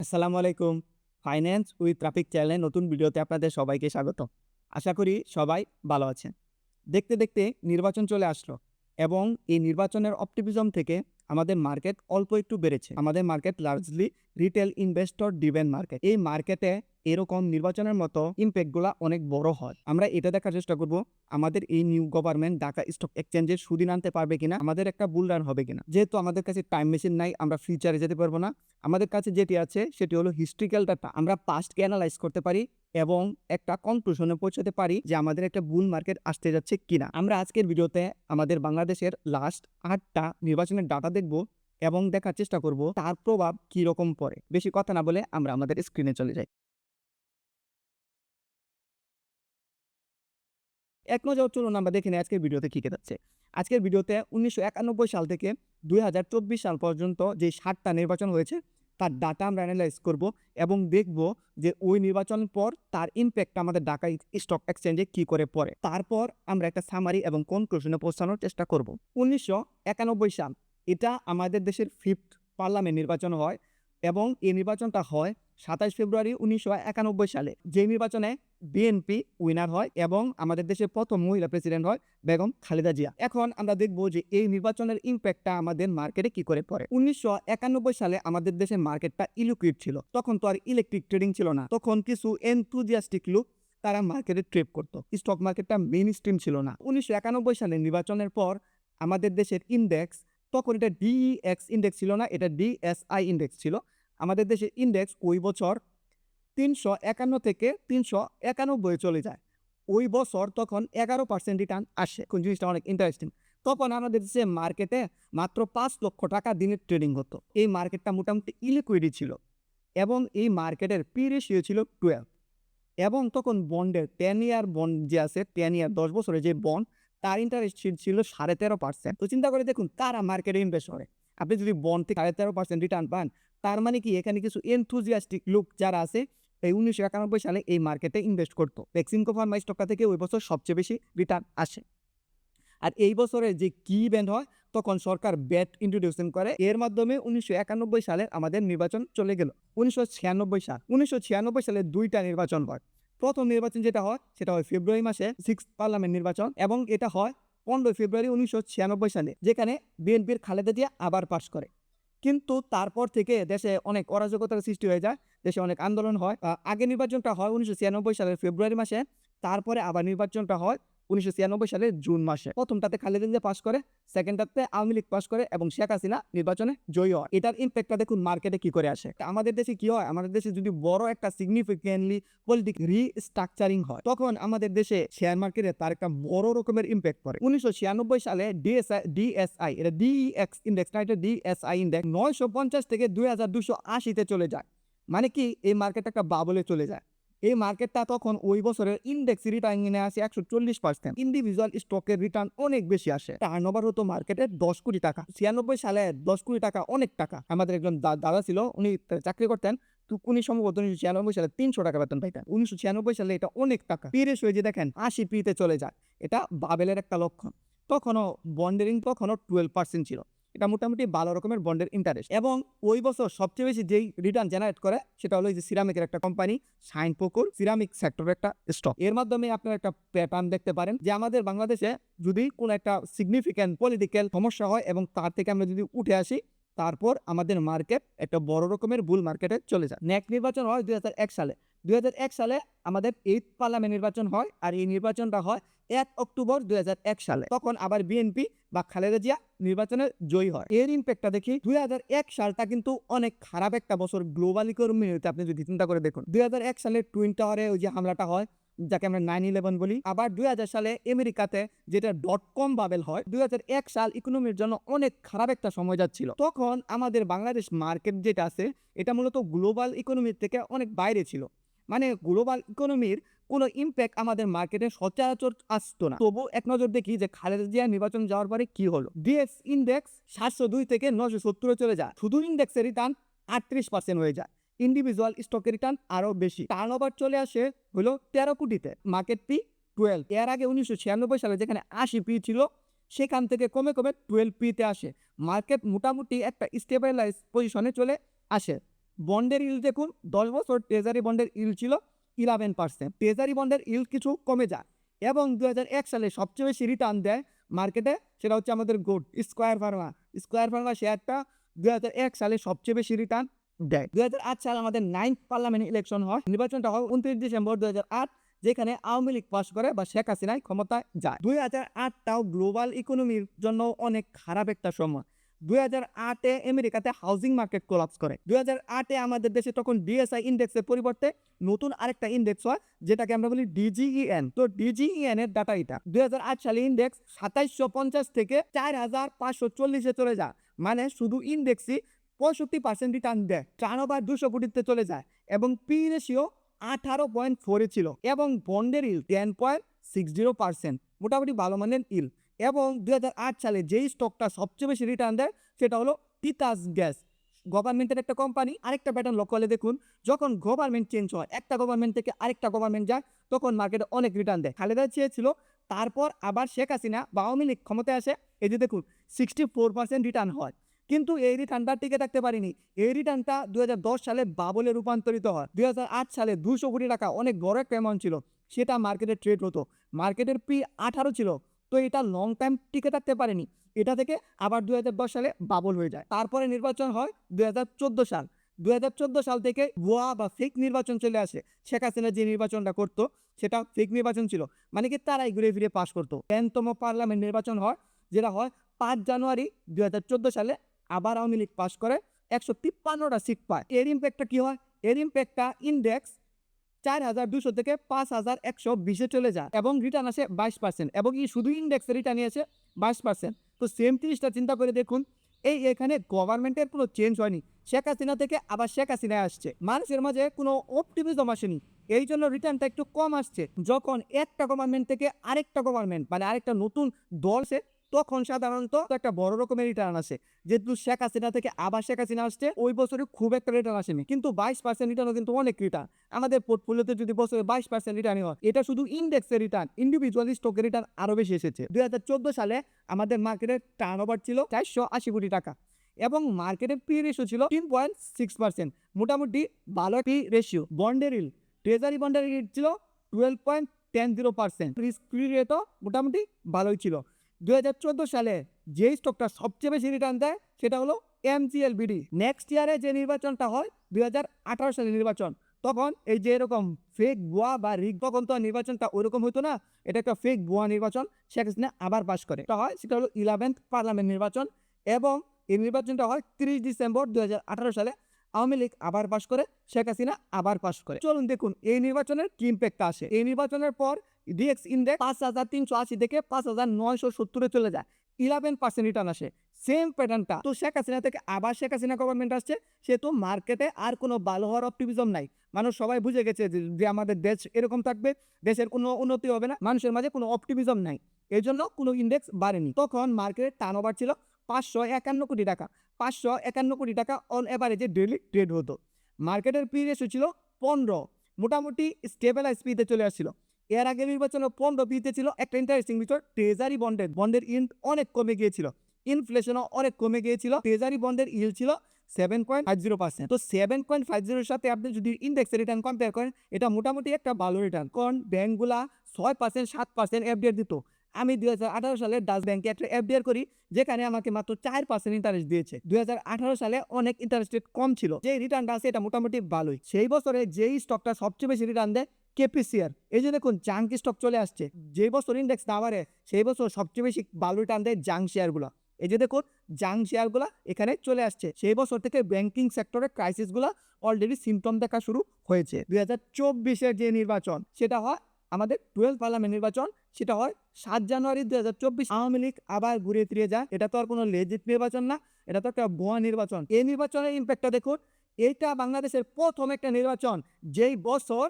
আসসালামু আলাইকুম। Finance with traffic চ্যানেলের নতুন ভিডিওতে আপনাদের সবাইকে স্বাগত। আশা করি সবাই ভালো আছেন। দেখতে, দেখতে নির্বাচন চলে আসলো এবং এই নির্বাচনের অপটিমিজম থেকে আমাদের মার্কেট অল্প একটু বেড়েছে। আমাদের market largely retail investor driven market. এই মার্কেটে এরকম নির্বাচনের মতো ইমপ্যাক্ট গুলা অনেক বড় হয়। আমরা এটা দেখার চেষ্টা করব আমাদের এই নিউ গভর্নমেন্ট ঢাকা স্টক এক্সচেঞ্জের সুদিন আনতে পারবে কিনা, আমাদের একটা বুল রান হবে কিনা। যেহেতু আমাদের কাছে টাইম মেশিন নাই, আমরা ফিউচারে যেতে পারবো না। আমাদের কাছে যেটি আছে সেটি হলো হিস্ট্রিক্যাল ডাটা। আমরা পাস্টকে অ্যানালাইজ করতে পারি এবং একটা কনক্লুশনে পৌঁছাতে পারি যে আমাদের একটা বুল মার্কেট আসতে যাচ্ছে কিনা। আমরা আজকের ভিডিওতে আমাদের বাংলাদেশের লাস্ট 8টা নির্বাচনের ডাটা দেখব এবং দেখার চেষ্টা করব তার প্রভাব কি রকম পড়ে। বেশি কথা না বলে আমরা আমাদের স্ক্রিনে চলে যাই। এক নজর চলুন আমরা দেখে নিই আজকের ভিডিওতে কি যাচ্ছে। আজকের ভিডিওতে 1991 সাল থেকে 2024 সাল পর্যন্ত যে 7টা নির্বাচন হয়েছে তার ডাটা আমরা অ্যানালাইজ করব এবং দেখব যে ওই নির্বাচন পর তার ইমপ্যাক্ট আমাদের ঢাকা স্টক এক্সচেঞ্জে কি করে পড়ে। তারপর আমরা একটা সামারি এবং কনক্লুশনে পৌঁছানোর চেষ্টা করব। 1991 সাল এটা আমাদের দেশের 5th পার্লামেন্ট নির্বাচন হয় এবং এই নির্বাচনটা হয় 27 ফেব্রুয়ারি 1991 সালে, যে নির্বাচনে বিএনপি উইনার হয় এবং আমাদের দেশের প্রথম মহিলা প্রেসিডেন্ট হয় বেগম খালেদা জিয়া। এখন আমরা দেখব যে এই নির্বাচনের ইম্প্যাক্টটা আমাদের মার্কেটে কি করে পড়ে। 1991 সালে আমাদের দেশের মার্কেটটা ইলিকুইড ছিল। তখন তো আর ইলেকট্রিক ট্রেডিং ছিল না। তখন কিছু এনথুজিয়াস্টিক লোক তারা মার্কেটে ট্রেড করত। স্টক মার্কেটটা মেইন স্ট্রিম ছিল না। 1991 সালে নির্বাচনের পর আমাদের দেশের ইন্ডেক্স, তখন এটা ডিইএক্স ইন্ডেক্স ছিল না, এটা ডিএসআই ইন্ডেক্স ছিল। আমাদের দেশের ইন্ডেক্স ওই বছর 351 থেকে 391 চলে যায়। ওই বছর তখন 11% রিটার্ন আসে। কোন জিনিসটা অনেক ইন্টারেস্টিং। তখন আমাদের দেশে মার্কেটে মাত্র 5 লক্ষ টাকা দিনের ট্রেডিং হতো। এই মার্কেটটা মোটামুটি ইলিকুইডই ছিল এবং এই মার্কেটের পি রেশিও ছিল 12 এবং তখন বন্ডের 10 ইয়ার বন্ড যে আছে, 10 ইয়ার 10 বছরের যে বন্ড, তার ইন্টারেস্ট ছিল 13.5%। তো চিন্তা করে দেখুন কারা মার্কেটে ইনভেস্ট করে। আপনি যদি বন্ড থেকে 13.5% রিটার্ন পান, তার মানে কি এখানে কিছু এনথুজিয়াস্টিক লোক যারা আছে এই 1991 সালে এই মার্কেটে ইনভেস্ট করতো। বেক্সিমকো ফার্মা স্টকটা থেকে ওই বছর সবচেয়ে বেশি রিটার্ন আসে। আর এই বছরে যে কি ইভেন্ট হয়, তখন সরকার ব্যাট ইন্ট্রোডিউশন করে। এর মাধ্যমে 1991 সালে আমাদের নির্বাচন চলে গেল। 1996 সালে 2টা নির্বাচন হয়। প্রথম নির্বাচন যেটা হয় সেটা হয় ফেব্রুয়ারি মাসে 6th পার্লামেন্ট নির্বাচন এবং এটা হয় 15 ফেব্রুয়ারি 1996 সালে, যেখানে বিএনপির খালেদা জিয়া আবার পাশ করে। কিন্তু তারপর থেকে দেশে অনেক অরাজকতার সৃষ্টি হয়ে যায়, দেশে অনেক আন্দোলন হয়। আগে নির্বাচনটা হয় 1996 সালের ফেব্রুয়ারি মাসে, তারপরে আবার নির্বাচনটা হয় 1996 সালের জুন মাসে। প্রথমটাতে খালেদা জিয়া পাশ করে, সেকেন্ডটাতে আওয়ামী লীগ পাশ করে এবং শেখ হাসিনা নির্বাচনে জয়ী হয়। এটার ইম্প্যাক্টটা দেখুন মার্কেটে কি করে আসে। আমাদের দেশে কি হয়, আমাদের দেশে যদি বড় একটা সিগনিফিকেন্টলি পলিটিক্যাল রিস্ট্রাকচারিং হয়, তখন আমাদের দেশে শেয়ার মার্কেটে তার একটা বড় রকমের ইম্প্যাক্ট পড়ে। 1996 সালে ডিএসআই এটা ডিইএক্স ইন্ডেক্স না, এটা ডিএসআই ইন্ডেক্স 950 থেকে 2280-তে চলে যায়। মানে কি এই মার্কেটটা একটা বাবলে চলে যায়। এই মার্কেটটা তখন ওই বছরের ইন্ডেক্স রিটার্নে আসে 140%। ইন্ডিভিজুয়াল স্টকের রিটার্ন অনেক বেশি আসে। টার্নওভার হতো মার্কেটে 10 কোটি টাকা। 96 সালে 10 কোটি টাকা অনেক টাকা। আমাদের একজন দাদা ছিল, উনি চাকরি করতেন, তো উনি সম্ভবত 1996 সালে 300 টাকা বেতন পাইতেন। 1996 সালে এটা অনেক টাকা। পিরেশ হয়ে যে দেখেন 80 তে চলে যায়, এটা বাবেলের একটা লক্ষণ। তখনও বন্ডেরিং তখনও 12% ছিল। এটা মোটামুটি ভালো রকমের বন্ডের ইন্টারেস্ট। এবং ওই বছর সবচেয়ে বেশি যেই রিটার্ন জেনারেট করে সেটা হলো যে সিরামিকের একটা কোম্পানি শাইনপুকুর সিরামিক সেক্টরের একটা স্টক। এর মাধ্যমে আপনারা একটা প্যাটার্ন দেখতে পারেন যে আমাদের বাংলাদেশে যদি কোনো একটা সিগনিফিক্যান্ট পলিটিক্যাল সমস্যা হয় এবং তার থেকে আমরা যদি উঠে আসি, তারপর আমাদের মার্কেট একটা বড় রকমের বুল মার্কেটে চলে যায়। নেক্সট নির্বাচন হয় 2001 সালে। 2001 সালে আমাদের 8th পার্লামেন্ট নির্বাচন হয় আর এই নির্বাচনটা হয় 1 অক্টোবর 2001 সালে। তখন আবার বিএনপি বা খালেদা জিয়া নির্বাচনে জয়ী হয়। এর ইম্প্যাক্টটা দেখি। 2001 সালটা কিন্তু অনেক খারাপ একটা বছর গ্লোবাল ইকোনমিতে আপনি যদি চিন্তা করে দেখুন। 2001 সালে টুইন টাওয়ারে ওই যে হামলাটা হয়, যাকে আমরা 9/11 বলি। আবার 2000 সালে আমেরিকাতে যেটা .com বাবেল হয়। 2001 সাল ইকোনমির জন্য অনেক খারাপ একটা সময় যাচ্ছিল। তখন আমাদের বাংলাদেশ মার্কেট যেটা আছে এটা মূলত গ্লোবাল ইকোনমির থেকে অনেক বাইরে ছিল। মানে গ্লোবাল ইকোনমির কোনো ইম্প্যাক্ট আমাদের মার্কেটে সচরাচর আসতো না। তবু এক নজর দেখি যে খালেদা জিয়া নির্বাচন যাওয়ার পরে কি হলো। ডিএক্স ইন্ডেক্স 702 থেকে 970 চলে যায়। শুধু ইন্ডেক্সের রিটার্ন 38% হয়ে যায়। ইন্ডিভিজুয়াল স্টকের রিটার্ন আরো বেশি। টার্নওভার চলে আসে হলো 13 কোটিতে, মার্কেট পি 12। এর আগে 1996 সালে যেখানে 80 পি ছিল, সেখান থেকে কমে কমে 12 পিতে আসে। মার্কেট মোটামুটি একটা স্টেবিলাইজ পজিশনে চলে আসে। বন্ডের ইল দেখুন 10 বছর ট্রেজারি বন্ডের ইল ছিল 11%। ট্রেজারি বন্ডের ইল কিছু কমে যায় এবং 2001 সালে সবচেয়ে বেশি রিটার্ন দেয় মার্কেটে, সেটা হচ্ছে আমাদের গোট স্কোয়ার ফার্মা শেয়ারটা 2001 সালে সবচেয়ে বেশি রিটার্ন দেয়। 2008 সালে আমাদের 9th পার্লামেন্ট ইলেকশন হয়, নির্বাচনটা হয় 29 ডিসেম্বর 2008, যেখানে আওয়ামী লীগ পাস করে বা শেখ হাসিনায় ক্ষমতায় যায়। 2008টাও গ্লোবাল ইকোনমির জন্য অনেক খারাপ একটা সময়। 2008-এ আমেরিকাতে হাউজিং মার্কেট কোলাপস করে। 2008-এ আমাদের দেশে তখন ডিএসআই ইন্ডেক্সের পরিবর্তে নতুন আরেকটা ইন্ডেক্স হয়, যেটাকে আমরা বলি ডিজিইএন। তো ডিজিইএন এর ডাটা এটা 2008 সালে ইন্ডেক্স 2750 থেকে 4540-এ চলে যায়, মানে শুধু ইন্ডেক্সই 65% রিটার্ন দেয়। টার্নওভার 200 কোটিতে চলে যায় এবং পি রেশিও 18.4 ছিল এবং বন্ডের ইল 10.60%, মোটামুটি ভালো মানের ইল। এবং 2008 সালে যেই স্টকটা সবচেয়ে বেশি রিটার্ন দেয় সেটা হলো তিতাস গ্যাস, গভর্নমেন্টের একটা কোম্পানি। আরেকটা প্যাটার্ন লক্ষ্য করলে দেখুন, যখন গভর্নমেন্ট চেঞ্জ হয়, একটা গভর্নমেন্ট থেকে আরেকটা গভর্নমেন্ট যায়, তখন মার্কেটে অনেক রিটার্ন দেয়। খালেদা চেয়েছিল, তারপর আবার শেখ হাসিনা বা আওয়ামী লীগ ক্ষমতায় আসে, এই যে দেখুন 64% রিটার্ন হয়। কিন্তু এই রিটার্নটা টিকে থাকতে পারিনি। এই রিটার্নটা 2010 সালে বাবলে রূপান্তরিত হয়। 2008 সালে 200 কোটি টাকা অনেক বড় একটা অ্যামাউন্ট ছিল, সেটা মার্কেটে ট্রেড হতো। মার্কেটের পি 18 ছিল, তো এটা লং টাইম টিকে থাকতে পারেনি। এটা থেকে আবার 2010 সালে বাবল হয়ে যায়। তারপরে নির্বাচন হয় 2014 সাল। 2014 সাল থেকে ভুয়া বা ফেক নির্বাচন চলে আসে। শেখ হাসিনা যে নির্বাচনটা করতো সেটা ফেক নির্বাচন ছিল, মানে কি তারাই ঘুরে ফিরে পাশ করতো। 10তম পার্লামেন্ট নির্বাচন হয়, যেটা হয় 5 জানুয়ারি 2014 সালে। আবার আওয়ামী লীগ পাশ করে 153টা সিট পায়। এর ইম্প্যাক্টটা কি হয়? এর ইম্প্যাক্টটা ইন্ডেক্স 4200 থেকে 5120-এ চলে যায় এবং রিটার্ন আসে 22%, এবং এই শুধু ইন্ডেক্সে রিটার্ন আসে 22%। তো সেম জিনিসটা চিন্তা করে দেখুন, এখানে গভর্নমেন্টের কোনো চেঞ্জ হয়নি। শেখ হাসিনা থেকে আবার শেখ হাসিনায় আসছে, মানুষের মাঝে কোনো অপটিমিজম আসেনি, এই জন্য রিটার্নটা একটু কম আসছে। যখন একটা গভর্নমেন্ট থেকে আরেকটা গভর্নমেন্ট, মানে আরেকটা নতুন দল সে, তখন সাধারণত একটা বড় রকমের রিটার্ন আসে। যেহেতু শেখ হাসিনা থেকে আবার শেখ হাসিনা আসছে, ওই বছরে খুব একটা রিটার্ন আসেনি, কিন্তু 22% রিটার্নও কিন্তু অনেক রিটার্ন। আমাদের পোর্টফোলিওতে যদি বছরে 22% রিটার্নই হয়, এটা শুধু ইন্ডেক্সের রিটার্ন, ইন্ডিভিজুয়াল স্টকের রিটার্ন আরো বেশি এসেছে। 2014 সালে আমাদের মার্কেটের টার্নওভার ছিল 480 কোটি টাকা এবং মার্কেটের পি রেশিও ছিল 3.6%, মোটামুটি ভালো পি রেশিও। বন্ডের ইল, ট্রেজারি বন্ডের ইল ছিল 12.10%, রিস্ক ফ্রি রেটও মোটামুটি ভালোই ছিল। 2014 সালে যে স্টকটা সবচেয়ে বেশি রিটার্ন দেয় সেটা হলো এমজিএলবিডি। নেক্সট ইয়ারে যে নির্বাচনটা হয় 2018 সালের নির্বাচন, তখন এই যে এরকম ফেক ভুয়া বা রিগ, তখন তো নির্বাচনটা ওইরকম হতো না, এটা একটা ফেক ভুয়া নির্বাচন। শেখ হাসিনা আবার পাশ করে, এটা হয় সেটা হলো 11th পার্লামেন্ট নির্বাচন এবং এই নির্বাচনটা হয় 30 ডিসেম্বর 2018 সালে। আওয়ামী লীগ আবার পাশ করে, শেখ হাসিনা আবার পাশ করে। চলুন দেখুন এই নির্বাচনের কি ইম্প্যাক্ট আসে। এই নির্বাচনের পর ডিএক্স ইন্ডেক্স 5380 থেকে 5970-এ চলে যায়, 11% রিটার্ন আসে। সেম প্যাটার্নটা তো শেখ হাসিনা থেকে আবার শেখ হাসিনা গভর্নমেন্ট আসছে, সেহেতু মার্কেটে আর কোনো ভালো হওয়ার অপটিমিজম নাই। মানুষ সবাই বুঝে গেছে যে আমাদের দেশ এরকম থাকবে, দেশের কোনো উন্নতি হবে না, মানুষের মাঝে কোনো অপটিমিজম নাই, এই জন্য কোনো ইন্ডেক্স বাড়েনি। তখন মার্কেটের টার্নওভার ছিল 551 কোটি টাকা। 551 কোটি টাকা অন এভারেজে ডেইলি ট্রেড হতো। মার্কেটের পি রেশিও ছিল 15, মোটামুটি স্টেবিলাইজ পিতে চলে আসছিল। এর আগে নির্বাচনে 15 পিতে ছিল। একটা ইন্টারেস্টিং বিষয়, ট্রেজারি বন্ডের ইল্ড অনেক কমে গিয়েছিল, ইনফ্লেশনও অনেক কমে গিয়েছিল। ট্রেজারি বন্ডের ইল্ড ছিল 7.50%। তো 7.50-এর সাথে আপনি যদি ইন্ডেক্সের রিটার্ন কম্পেয়ার করেন, এটা মোটামুটি একটা ভালো রিটার্ন। কারণ ব্যাংকগুলা 6%, 7% এফডিআর দিত। আমি 2018 সালে ডাচ ব্যাংকে একটা এফডিআর করি, যেখানে আমাকে মাত্র 4% ইন্টারেস্ট দিয়েছে। 2018 সালে অনেক ইন্টারেস্ট রেট কম ছিল, যে রিটার্নটা আছে এটা মোটামুটি ভালোই। সেই বছরে যেই স্টকটা সবচেয়ে বেশি রিটার্ন দেয় কেপিসিআর, এই যে দেখুন জাঙ্ক স্টক চলে আসছে। যে বছর ইন্ডেক্স না বাড়ে সেই বছর সবচেয়ে বেশি ভালো রিটার্ন দেয় জাঙ্ক শেয়ারগুলো। এই যে দেখুন জাঙ্ক শেয়ারগুলো এখানে চলে আসছে। সেই বছর থেকে ব্যাংকিং সেক্টরের ক্রাইসিসগুলো অলরেডি সিমটম দেখা শুরু হয়েছে। 2024-এর যে নির্বাচন সেটা হয় আমাদের 12th পার্লামেন্ট নির্বাচন, সেটা হয় 7 জানুয়ারি 2024। আওয়ামী লীগ আবার ঘুরে ফিরে যায়। এটা তো আর কোনো লেজিট নির্বাচন না, এটা তো একটা ভুয়া নির্বাচন। এই নির্বাচনের ইম্প্যাক্টটা দেখুন, এটা বাংলাদেশের প্রথম একটা নির্বাচন যেই বছর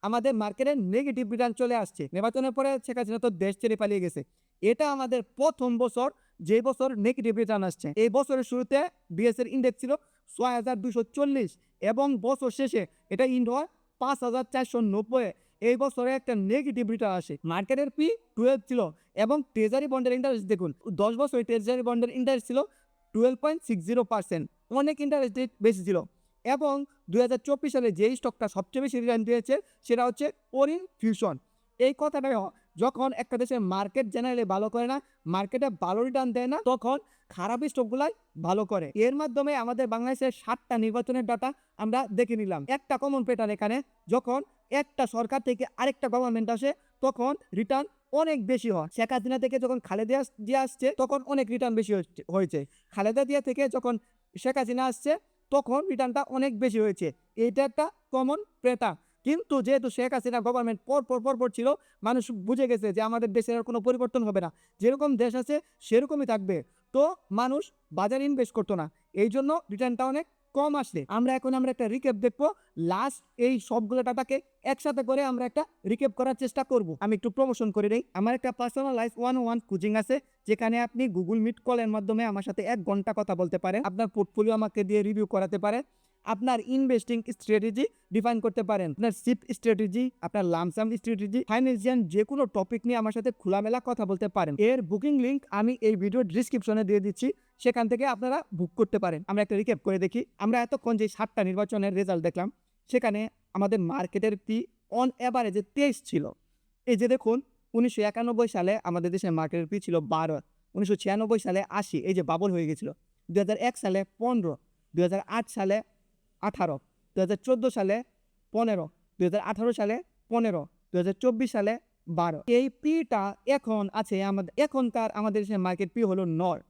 আমাদের মার্কেটে নেগেটিভ রিটার্ন চলে আসছে। নির্বাচনের পরে শেখ হাসিনা তো দেশ ছেড়ে পালিয়ে গেছে। এটা আমাদের প্রথম বছর যে বছর নেগেটিভ রিটার্ন আসছে। এই বছরের শুরুতে বিএসএর ইন্ডেক্স ছিল 6240 এবং বছর শেষে এটা ইন্ড হয় 5490। এই বছরে একটা নেগেটিভ রিটার্ন আসে। মার্কেটের পি 12 ছিল এবং ট্রেজারি বন্ডের ইন্টারেস্ট দেখুন, 10 বছরে ট্রেজারি বন্ডের ইন্টারেস্ট ছিল 12.60%, অনেক ইন্টারেস্ট রেট বেশি ছিল। এবং 2024 সালে যেই স্টকটা সবচেয়ে বেশি রিটার্ন দিয়েছে সেটা হচ্ছে ওরিয়ন ফিউশন। এই কথাটা যখন একটা দেশের মার্কেট জেনারেলি ভালো করে না, মার্কেটে ভালো রিটার্ন দেয় না, তখন খারাপ স্টকগুলাই ভালো করে। এর মাধ্যমে আমাদের বাংলাদেশের 7টা নির্বাচনের ডাটা আমরা দেখে নিলাম। একটা কমন প্যাটার্ন এখানে, যখন একটা সরকার থেকে আরেকটা গভর্নমেন্ট আসে তখন রিটার্ন অনেক বেশি হয়। শেখ হাসিনা থেকে যখন খালেদা জিয়া আসছে তখন অনেক রিটার্ন বেশি হয়েছে। খালেদা জিয়া থেকে যখন শেখ হাসিনা আসছে তখন রিটার্নটা অনেক বেশি হয়েছে। এটা একটা কমন প্যাটার্ন। কিন্তু যেহেতু শেখ হাসিনা গভর্নমেন্ট পর ছিল, মানুষ বুঝে গেছে যে আমাদের দেশের আর কোনো পরিবর্তন হবে না, যেরকম দেশ আছে সেরকমই থাকবে। তো মানুষ বাজারে ইনভেস্ট করতো না, এই জন্য রিটার্নটা অনেক কম আসে। আমরা একটা রিক্যাপ দেখবো, লাস্ট এই সবগুলো ডাটাকে একসাথে করে আমরা একটা রিক্যাপ করার চেষ্টা করব। আমি একটু প্রমোশন করে দিই, আমার একটা পার্সোনালাইজ 101 কোচিং আছে, যেখানে আপনি গুগল মিট কলের মাধ্যমে আমার সাথে 1 ঘন্টা কথা বলতে পারেন, আপনার পোর্টফোলিও আমাকে দিয়ে রিভিউ করাতে পারেন, আপনার ইনভেস্টিং স্ট্র্যাটেজি ডিফাইন করতে পারেন, আপনার শিফট স্ট্র্যাটেজি, আপনার লামসাম স্ট্র্যাটেজি, ফাইন্যান্সিয়াল যে কোনো টপিক নিয়ে আমার সাথে খোলামেলা কথা বলতে পারেন। এর বুকিং লিংক আমি এই ভিডিও ডিসক্রিপশনে দিয়ে দিচ্ছি, সেখান থেকে আপনারা বুক করতে পারেন। আমরা একটা রিক্যাপ করে দেখি। আমরা এতক্ষণ যে 7টা নির্বাচনের রেজাল্ট দেখলাম, সেখানে আমাদের মার্কেটের পি অন অ্যাভারেজে 23 ছিল। এই যে দেখুন, 1991 সালে আমাদের দেশের মার্কেটের পি ছিল 12, 1996 সালে 80, এই যে বাবল হয়ে গেছিল, 2001 সালে 15, 2008 সালে 18, 2014 সালে 15, 2018 সালে 15, 2024 সালে 12। এই পিটা এখন আছে এখনকার আমাদের দেশের মার্কেট পি হলো 9।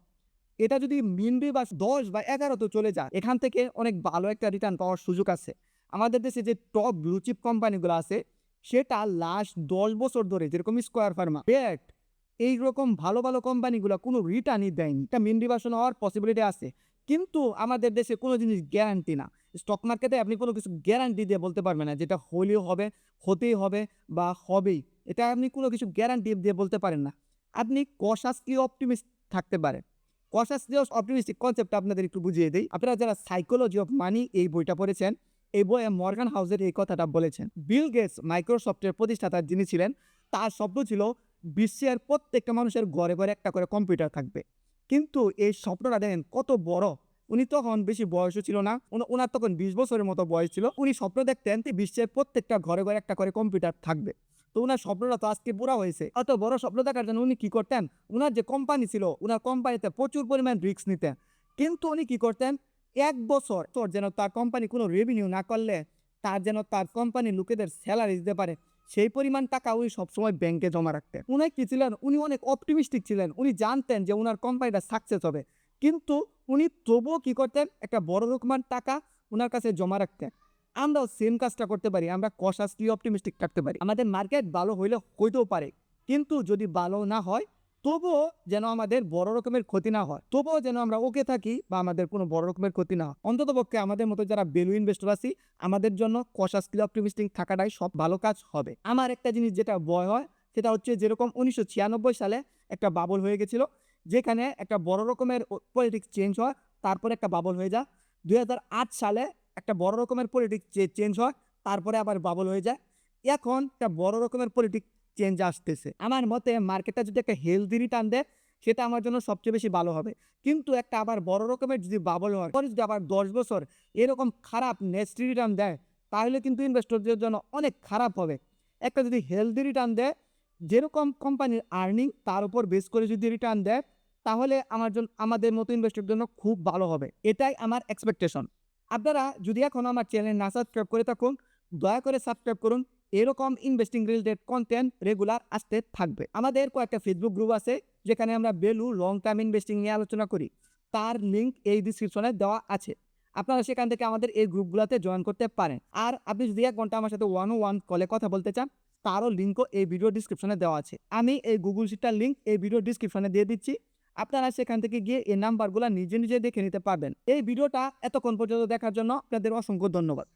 এটা যদি মিনবি বা 10 বা 11 তো চলে যায়, এখান থেকে অনেক ভালো একটা রিটার্ন পাওয়ার সুযোগ আছে। আমাদের দেশে যে টপ ব্লুচিপ কোম্পানিগুলো আছে, সেটা লাস্ট 10 বছর ধরে, যেরকম স্কয়ার ফার্মা, বেট, এইরকম ভালো ভালো কোম্পানিগুলো কোনো রিটার্নই দেয়নি। এটা মিন রিভার্সন হওয়ার পসিবিলিটি আছে, কিন্তু আমাদের দেশে কোনো জিনিস গ্যারান্টি না। স্টক মার্কেটে আপনি কোনো কিছু গ্যারান্টি দিয়ে বলতে পারবেন না যেটা হলেও হবে, হতেই হবে বা হবেই, এটা আপনি কোনো কিছু গ্যারান্টি দিয়ে বলতে পারেন না। আপনি কশাসলি অপটিমিস্ট থাকতে পারেন। কশাসলি অপটিমিস্টিক কনসেপ্টটা আপনাদের একটু বুঝিয়ে দিই। আপনারা যারা সাইকোলজি অফ মানি এই বইটা পড়েছেন, এই বইয়ে মর্গান হাউসের এই কথাটা বলেছেন। বিল গেটস মাইক্রোসফটের প্রতিষ্ঠাতা যিনি ছিলেন, তার স্বপ্ন ছিল বিশ্বের প্রত্যেকটা মানুষের ঘরে ঘরে একটা করে কম্পিউটার থাকবে। কিন্তু এই স্বপ্নটা দেখেন কত বড়। উনি তখন বেশি বয়সও ছিল না, ওনার তখন 20 বছরের মতো বয়স ছিল। উনি স্বপ্ন দেখতেন বিশ্বের প্রত্যেকটা ঘরে ঘরে একটা করে কম্পিউটার থাকবে। তো উনার স্বপ্নটা তো আজকে পুরা হয়েছে। অত বড় স্বপ্ন দেখার জন্য উনি কি করতেন, উনার যে কোম্পানি ছিল, উনার কোম্পানিতে প্রচুর পরিমাণ রিস্ক নিতেন। কিন্তু উনি কি করতেন, 1 বছর যেন তার কোম্পানি কোনো রেভিনিউ না করলে তার যেন তার কোম্পানির লোকেদের স্যালারি দিতে পারে, সেই পরিমাণ টাকা উনি সবসময় ব্যাংকে জমা রাখতেন। উনি কি ছিলেন, উনি অনেক অপটিমিস্টিক ছিলেন। উনি জানতেন যে উনার কোম্পানিটা সাকসেস হবে, কিন্তু উনি তবুও কি করতেন, একটা বড় রকমের টাকা উনার কাছে জমা রাখতেন। আমরাও সেম কাজটা করতে পারি, আমরা কশাসলি অপটিমিস্টিক থাকতে পারি। আমাদের মার্কেট ভালো হইলে হইতেও পারে, কিন্তু যদি ভালো না হয় তবুও যেন আমাদের বড় রকমের ক্ষতি না হয়, তবুও যেন আমরা ওকে থাকি বা আমাদের কোনো বড় রকমের ক্ষতি না হয়। অন্ততপক্ষে আমাদের মতো যারা ভ্যালু ইনভেস্টর আছি, আমাদের জন্য কশাসলি অপটিমিস্টিক থাকাটাই সব ভালো কাজ হবে। আমার একটা জিনিস যেটা ভয় হয়, সেটা হচ্ছে যেরকম 1996 সালে একটা বাবল হয়ে গেছিল, যেখানে একটা বড় রকমের পলিটিক্স চেঞ্জ হয়, তারপরে একটা বাবল হয়ে যায়। 2008 সালে একটা বড় রকমের পলিটিক্স চেঞ্জ হয়, তারপরে আবার বাবল হয়ে যায়। এখন একটা বড় রকমের পলিটিক্স চেঞ্জ আসতেছে। আমার মতে মার্কেটটা যদি একটা হেলদি রিটার্ন দেয়, সেটা আমার জন্য সবচেয়ে বেশি ভালো হবে। কিন্তু একটা আবার বড় রকমের যদি বাবল হয়, পরে যদি আবার 10 বছর এরকম খারাপ নেক্সট রিটার্ন দেয়, তাহলে কিন্তু ইনভেস্টরদের জন্য অনেক খারাপ হবে। একটা যদি হেলদি রিটার্ন দেয়, যেরকম কোম্পানির আর্নিং তার উপর বেস করে যদি রিটার্ন দেয়, তাহলে আমাদের মতো ইনভেস্টরদের জন্য খুব ভালো হবে। এটাই আমার এক্সপেকটেশন। আপনারা যদি এখন আমার চ্যানেল না সাবস্ক্রাইব করে থাকুন, দয়া করে সাবস্ক্রাইব করুন। এরকম ইনভেস্টিং রিলেটেড কন্টেন্ট রেগুলার আসতে থাকবে। আমাদের কয়েকটা ফেসবুক গ্রুপ আছে, যেখানে আমরা ভ্যালু লং টার্ম ইনভেস্টিং নিয়ে আলোচনা করি, তার লিঙ্ক এই ডিসক্রিপশনে দেওয়া আছে। আপনারা সেখান থেকে আমাদের এই গ্রুপগুলোতে জয়েন করতে পারেন। আর আপনি যদি 1 ঘন্টা আমার সাথে 101 কলে কথা বলতে চান, তারও লিঙ্কও এই ভিডিও ডিসক্রিপশনে দেওয়া আছে। আমি এই গুগল শিটটার লিঙ্ক এই ভিডিও ডিসক্রিপশনে দিয়ে দিচ্ছি, আপনারা সেখান থেকে গিয়ে এই নাম্বারগুলো নিজে নিজে দেখে নিতে পারবেন। এই ভিডিওটা এতক্ষণ পর্যন্ত দেখার জন্য আপনাদের অসংখ্য ধন্যবাদ।